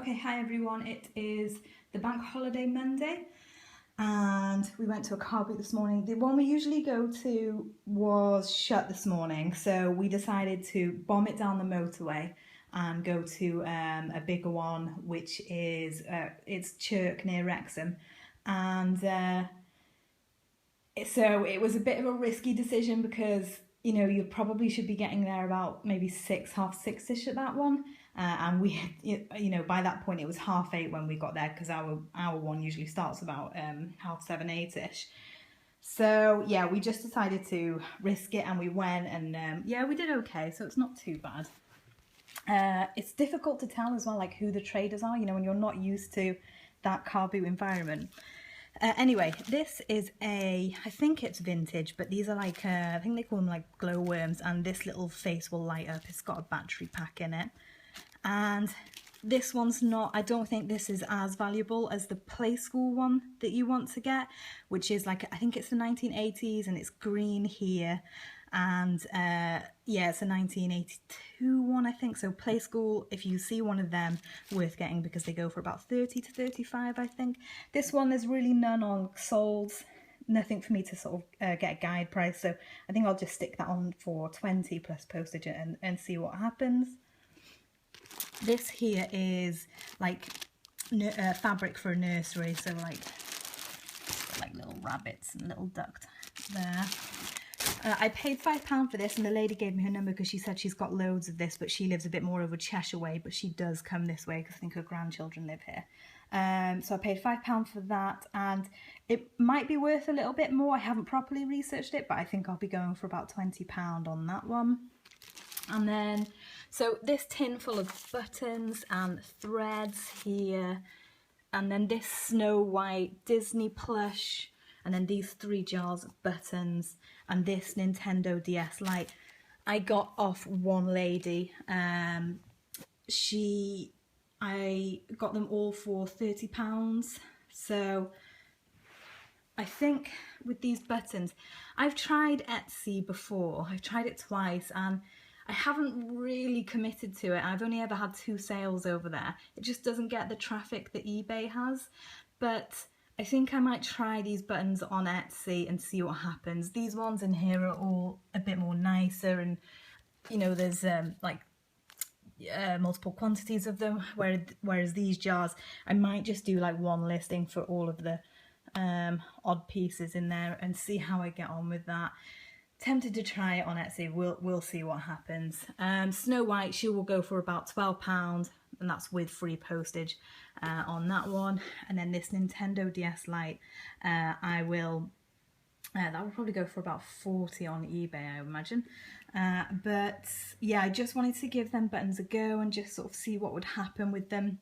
Okay, hi everyone. It is the bank holiday Monday and we went to a car boot this morning. The one we usually go to was shut this morning, so we decided to bomb it down the motorway and go to a bigger one, which is it's Chirk near Wrexham. And so it was a bit of a risky decision because you probably should be getting there about maybe 6, half 6ish at that one. And we, by that point it was 8:30 when we got there because our one usually starts about 7:30, 8ish. So yeah, we just decided to risk it and we went and yeah, we did okay. So it's not too bad. It's difficult to tell as well, like who the traders are, when you're not used to that car boot environment. Anyway, this is I think it's vintage, but these are like, I think they call them like glowworms, and this little face will light up. It's got a battery pack in it. And this one's not, I don't think this is as valuable as the Play School one that you want to get, which is like, I think it's the 1980s and it's green here. And yeah, it's a 1982 one, I think. So Play School, if you see one of them, worth getting because they go for about 30 to 35, I think. This one, there's really none on sold, nothing for me to sort of get a guide price. So I think I'll just stick that on for 20 plus postage and see what happens. This here is like fabric for a nursery, so like little rabbits and little duck there. I paid £5 for this, and the lady gave me her number because she said she's got loads of this, but she lives a bit more over Cheshire way, but she does come this way because I think her grandchildren live here. So I paid £5 for that, and it might be worth a little bit more. I haven't properly researched it, but I think I'll be going for about £20 on that one. And then, so this tin full of buttons and threads here, and then this Snow White Disney plush, and then these 3 jars of buttons, and this Nintendo DS Lite. I got off one lady. I got them all for £30. So I think with these buttons, I've tried Etsy before. I've tried it twice and I haven't really committed to it. I've only ever had 2 sales over there. It just doesn't get the traffic that eBay has. But I think I might try these buttons on Etsy and see what happens. These ones in here are all a bit more nicer, and there's multiple quantities of them, whereas these jars, I might just do like one listing for all of the odd pieces in there and see how I get on with that. Tempted to try it on Etsy. We'll see what happens. Snow White, she will go for about £12, and that's with free postage on that one. And then this Nintendo DS Lite, that will probably go for about 40 on eBay, I imagine. But yeah, I just wanted to give them buttons a go and just sort of see what would happen with them.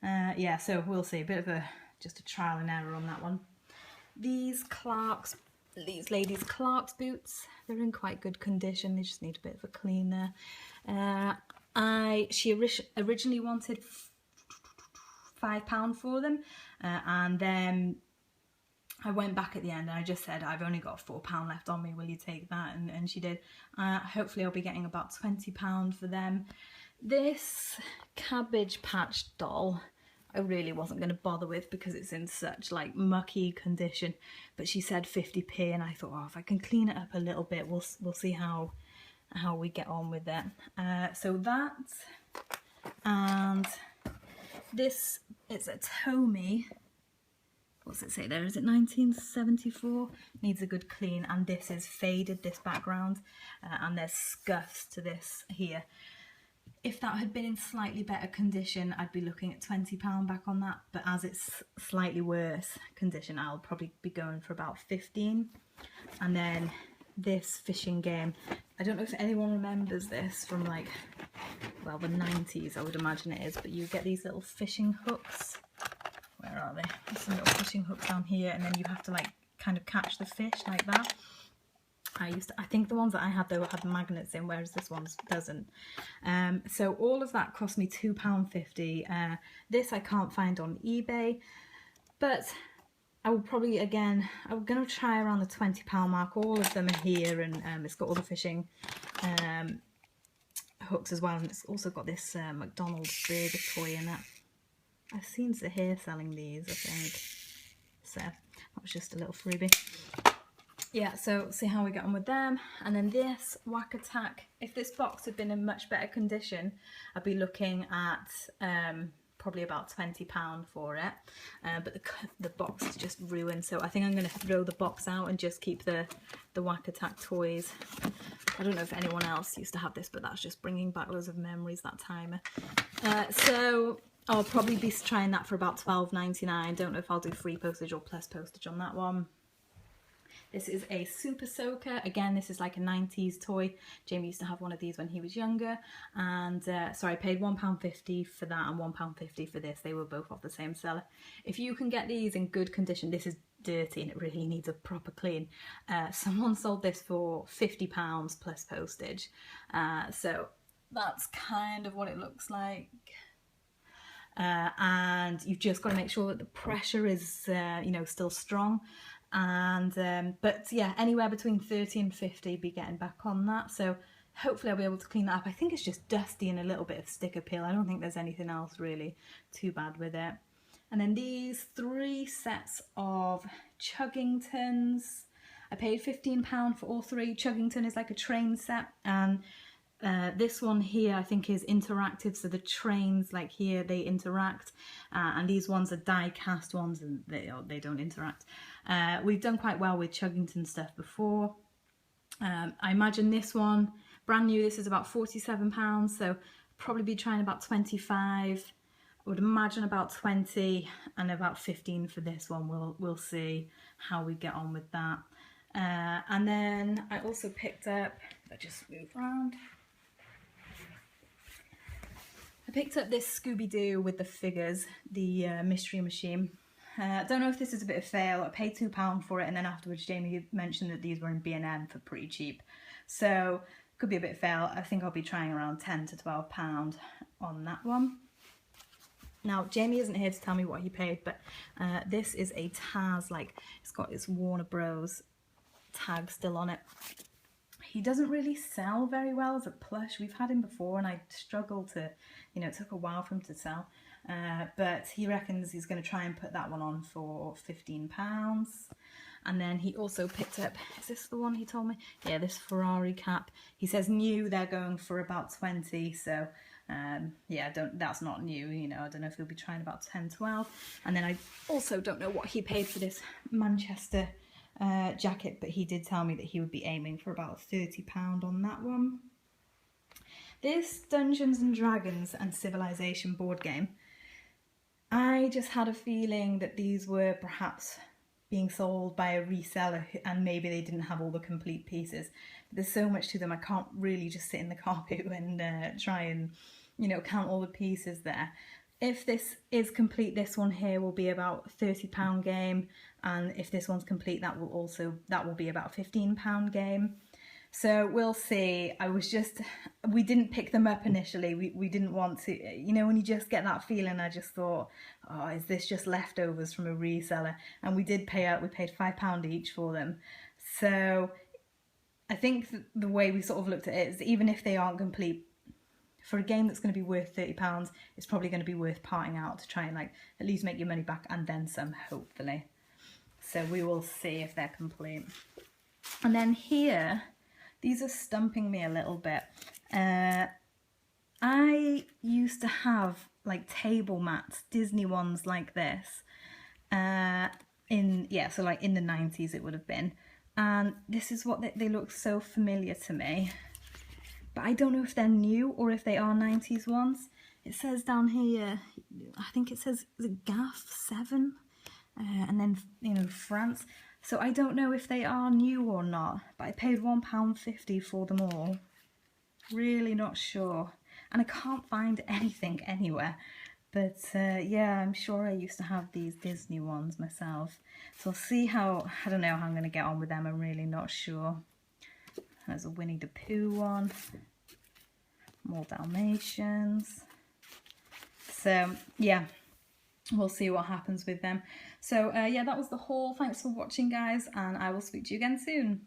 Yeah, so we'll see. A bit of just a trial and error on that one. These ladies' Clark's boots, they're in quite good condition. They just need a bit of a clean there. She originally wanted £5 for them, and then I went back at the end and I just said, I've only got £4 left on me, will you take that? And she did. Hopefully I'll be getting about £20 for them. This Cabbage Patch doll, I really wasn't going to bother with because it's in such like mucky condition, but she said 50p, and I thought, oh, if I can clean it up a little bit, we'll see how we get on with it. So that, and this, it's a Tomy. What's it say there? Is it 1974? Needs a good clean, and this is faded, this background, and there's scuffs to this here. If that had been in slightly better condition, I'd be looking at £20 back on that, but as it's slightly worse condition, I'll probably be going for about 15. And then this fishing game, I don't know if anyone remembers this from like, well, the 90s, I would imagine it is, but you get these little fishing hooks. Where are they? There's some little fishing hooks down here, and then you have to like kind of catch the fish like that. I think the ones that I had though had magnets in, whereas this one doesn't. So all of that cost me £2.50. This I can't find on eBay, but I will probably, again, I'm going to try around the £20 mark. All of them are here, and it's got all the fishing hooks as well, and it's also got this McDonald's burger toy in it. I've seen Zahir selling these, I think. So that was just a little freebie. Yeah, so see how we get on with them. And then this Whack Attack, if this box had been in much better condition, I'd be looking at probably about £20 for it. But the box is just ruined, so I think I'm going to throw the box out and just keep the Whack Attack toys. I don't know if anyone else used to have this, but that's just bringing back loads of memories, that timer. So I'll probably be trying that for about £12.99. Don't know if I'll do free postage or plus postage on that one. This is a Super Soaker. Again, this is like a 90s toy. Jamie used to have one of these when he was younger. And so I paid £1.50 for that and £1.50 for this. They were both off the same seller. If you can get these in good condition, this is dirty and it really needs a proper clean. Someone sold this for £50 plus postage. So that's kind of what it looks like. And you've just got to make sure that the pressure is, you know, still strong. And but yeah, anywhere between 30 and 50 be getting back on that. So hopefully I'll be able to clean that up. I think it's just dusty and a little bit of sticker peel. I don't think there's anything else really too bad with it. And then these 3 sets of Chuggingtons. I paid £15 for all 3. Chuggington is like a train set, and this one here I think is interactive, so the trains like here they interact, and these ones are die cast ones and they don't interact. We've done quite well with Chuggington stuff before. I imagine this one, brand new, this is about £47, so probably be trying about 25. I would imagine about 20 and about 15 for this one. We'll see how we get on with that. And then I also picked up, I just move around. I picked up this Scooby-Doo with the figures, the Mystery Machine. I don't know if this is a bit of fail. I paid £2 for it, and then afterwards Jamie mentioned that these were in B&M for pretty cheap. So could be a bit of fail. I think I'll be trying around £10 to £12 on that one. Now, Jamie isn't here to tell me what he paid, but this is a Taz, like, it's got its Warner Bros. Tag still on it. He doesn't really sell very well as a plush. We've had him before and I struggled to, you know, it took a while for him to sell. But he reckons he's going to try and put that one on for £15. And then he also picked up, is this the one he told me? Yeah, this Ferrari cap. He says new, they're going for about 20, so yeah, that's not new, you know. I don't know if he'll be trying about 10, 12. And then I also don't know what he paid for this Manchester jacket, but he did tell me that he would be aiming for about £30 on that one. This Dungeons and Dragons and Civilization board game, I just had a feeling that these were perhaps being sold by a reseller and maybe they didn't have all the complete pieces. There's so much to them, I can't really just sit in the carpet and try and, you know, count all the pieces there. If this is complete, this one here will be about a £30 game, and if this one's complete, that will be about a £15 game. So we'll see. We didn't pick them up initially. We didn't want to, you know, when you just get that feeling, I just thought, oh, is this just leftovers from a reseller? And we did pay up, we paid £5 each for them. So I think the way we sort of looked at it is, even if they aren't complete, for a game that's going to be worth £30, it's probably going to be worth parting out to try and like at least make your money back and then some, hopefully. So we will see if they're complete. And then here, these are stumping me a little bit. I used to have like table mats, Disney ones like this, so like in the 90s it would have been. And this is what they look so familiar to me. But I don't know if they're new or if they are 90s ones. It says down here, I think it says GAF 7, and then, you know, France. So I don't know if they are new or not, but I paid £1.50 for them all. Really not sure. And I can't find anything anywhere. But yeah, I'm sure I used to have these Disney ones myself. So I'll see how, I don't know how I'm going to get on with them. I'm really not sure. There's a Winnie the Pooh one. More Dalmatians. So yeah, we'll see what happens with them. So yeah, that was the haul. Thanks for watching, guys, and I will speak to you again soon.